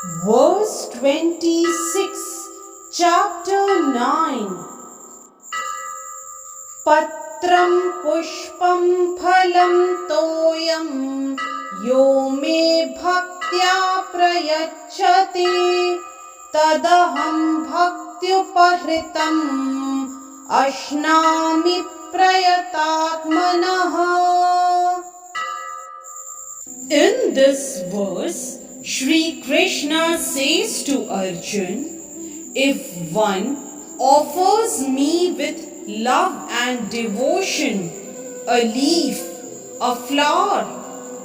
Verse 26, chapter 9. Patram pushpam phalam toyam yo me bhaktya prayachate tadaham bhaktyupahritam ashnami prayatatmanaha. In this verse, Shri Krishna says to Arjun, if one offers me with love and devotion a leaf, a flower,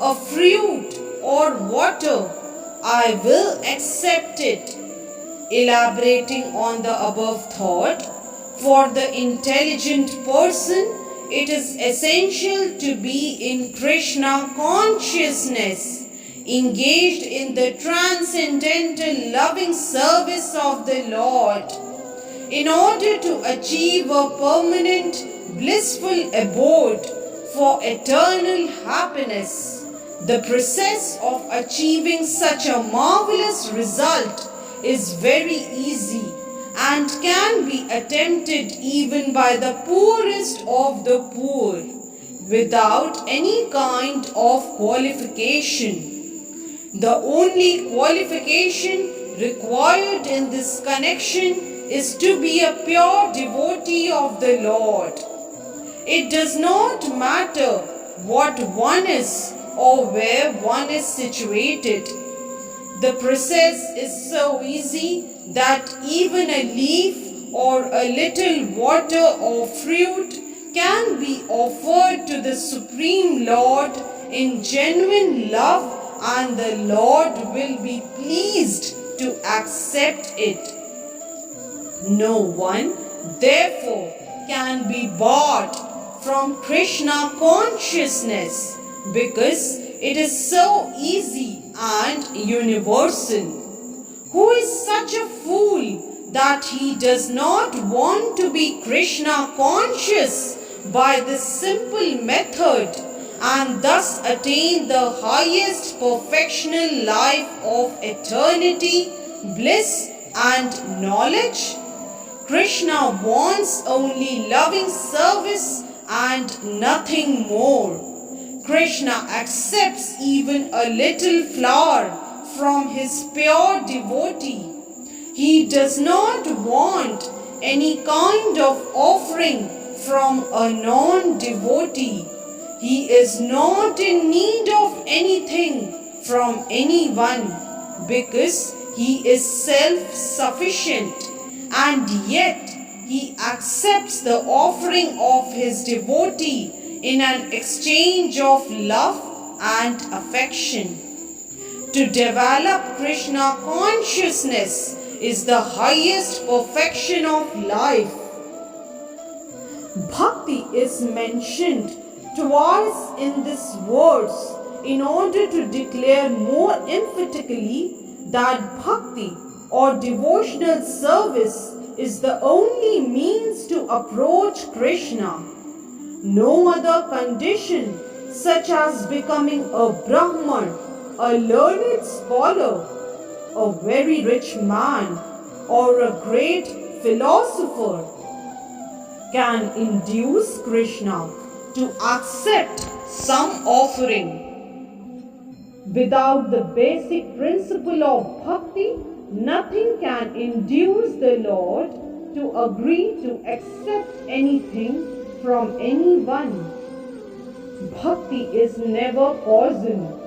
a fruit or water, I will accept it. Elaborating on the above thought, for the intelligent person, it is essential to be in Krishna consciousness, engaged in the transcendental loving service of the Lord, in order to achieve a permanent blissful abode for eternal happiness. The process of achieving such a marvelous result is very easy and can be attempted even by the poorest of the poor, without any kind of qualification. The only qualification required in this connection is to be a pure devotee of the Lord. It does not matter what one is or where one is situated. The process is so easy that even a leaf or a little water or fruit can be offered to the Supreme Lord in genuine love, and the Lord will be pleased to accept it. No one, therefore, can be barred from Krishna consciousness because it is so easy and universal. Who is such a fool that he does not want to be Krishna conscious by this simple method and thus attain the highest perfectional life of eternity, bliss and knowledge? Krishna wants only loving service and nothing more. Krishna accepts even a little flower from his pure devotee. He does not want any kind of offering from a non-devotee. He is not in need of anything from anyone because he is self-sufficient, and yet he accepts the offering of his devotee in an exchange of love and affection. To develop Krishna consciousness is the highest perfection of life. Bhakti is mentioned twice in this verse in order to declare more emphatically that bhakti or devotional service is the only means to approach Krishna. No other condition, such as becoming a Brahman, a learned scholar, a very rich man, or a great philosopher, can induce Krishna to accept some offering. Without the basic principle of bhakti, nothing can induce the Lord to agree to accept anything from anyone. Bhakti is never causal.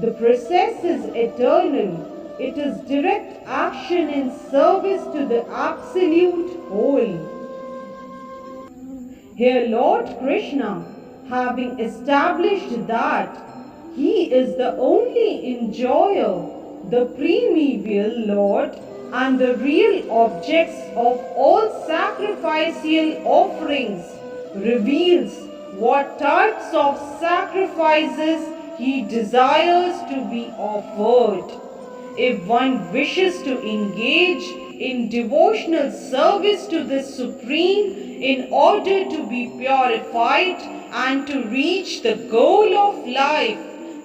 The process is eternal. It is direct action in service to the absolute whole. Here Lord Krishna, having established that he is the only enjoyer, the primeval Lord, and the real objects of all sacrificial offerings, reveals what types of sacrifices he desires to be offered. If one wishes to engage in devotional service to the Supreme in order to be purified and to reach the goal of life,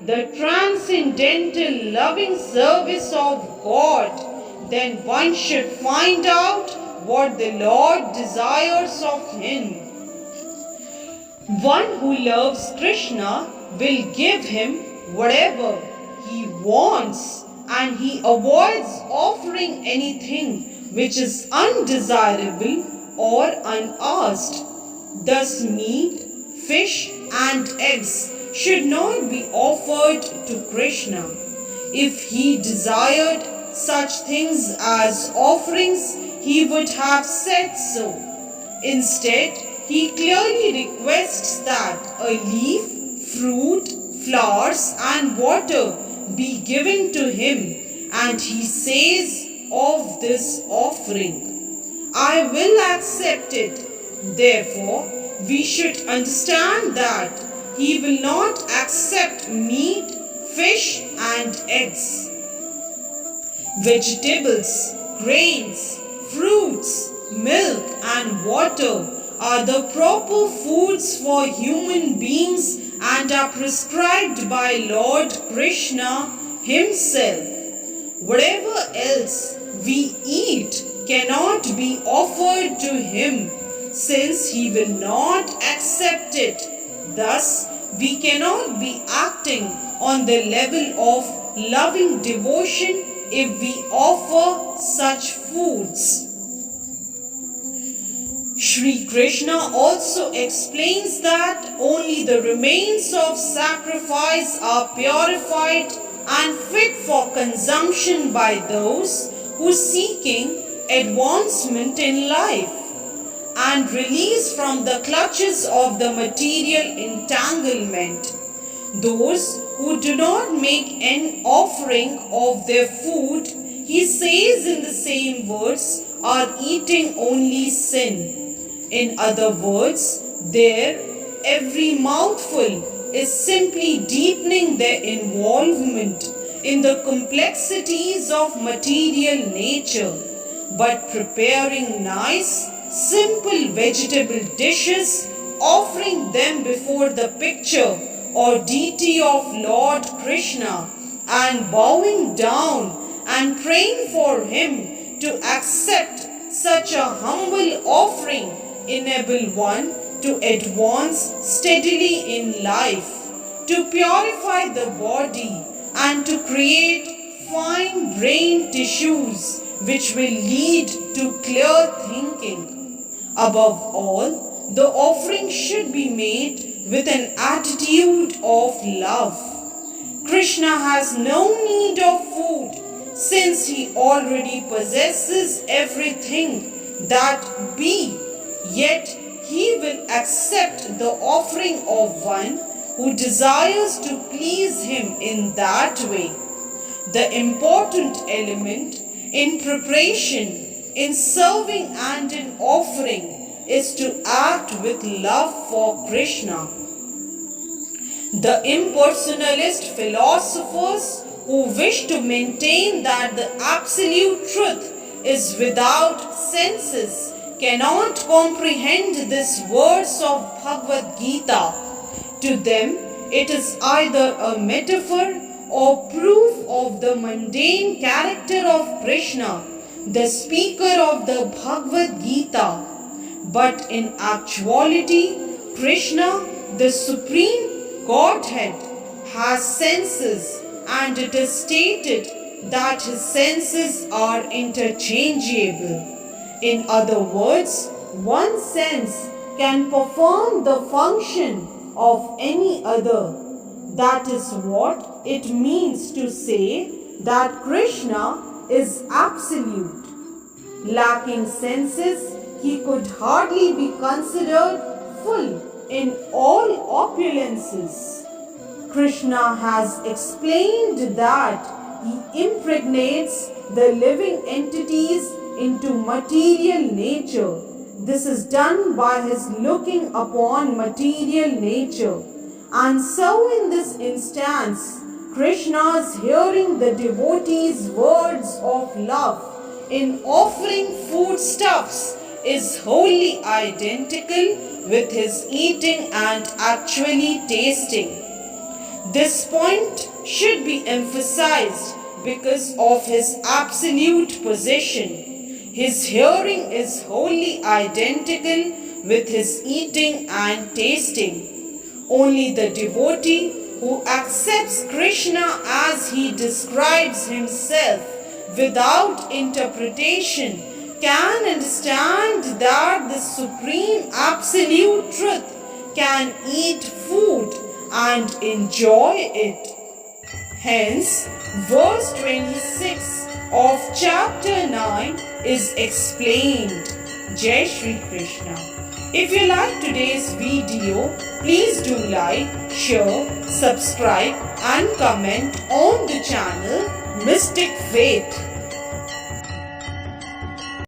the transcendental loving service of God, then one should find out what the Lord desires of him. One who loves Krishna will give him whatever he wants, and he avoids offering anything which is undesirable or unasked. Thus meat, fish and eggs should not be offered to Krishna. If he desired such things as offerings, he would have said so. Instead, he clearly requests that a leaf, fruit, flowers and water be given to him, and he says of this offering, I will accept it. Therefore, we should understand that he will not accept meat, fish and eggs. Vegetables, grains, fruits, milk and water are the proper foods for human beings and are prescribed by Lord Krishna himself. Whatever else we eat cannot be offered to him, since he will not accept it. Thus, we cannot be acting on the level of loving devotion if we offer such foods. Sri Krishna also explains that only the remains of sacrifice are purified and fit for consumption by those who are seeking advancement in life and release from the clutches of the material entanglement. Those who do not make an offering of their food, he says in the same words, are eating only sin. In other words, their every mouthful is simply deepening their involvement in the complexities of material nature, but preparing nice, simple vegetable dishes, offering them before the picture or deity of Lord Krishna and bowing down and praying for him to accept such a humble offering enable one to advance steadily in life, to purify the body and to create fine brain tissues which will lead to clear thinking. Above all, the offering should be made with an attitude of love. Krishna has no need of food, since he already possesses everything that be, yet he will accept the offering of one who desires to please him in that way. The important element in preparation, in serving and in offering is to act with love for Krishna. The impersonalist philosophers who wish to maintain that the absolute truth is without senses cannot comprehend this verse of Bhagavad Gita. To them, it is either a metaphor or proof of the mundane character of Krishna, the speaker of the Bhagavad Gita. But in actuality, Krishna, the Supreme Godhead, has senses, and it is stated that his senses are interchangeable. In other words, one sense can perform the function of any other. That is what it means to say that Krishna is absolute. Lacking senses, he could hardly be considered full in all opulences. Krishna has explained that he impregnates the living entities into material nature. This is done by his looking upon material nature. And so in this instance, Krishna's hearing the devotees' words of love in offering foodstuffs is wholly identical with his eating and actually tasting. This point should be emphasized because of his absolute position. His hearing is wholly identical with his eating and tasting. Only the devotee who accepts Krishna as he describes himself without interpretation can understand that the supreme absolute truth can eat food and enjoy it. Hence, verse 26 of chapter 9 is explained. Jai Shri Krishna. If you like today's video, please do like, share, subscribe and comment on the channel Mystic Faith.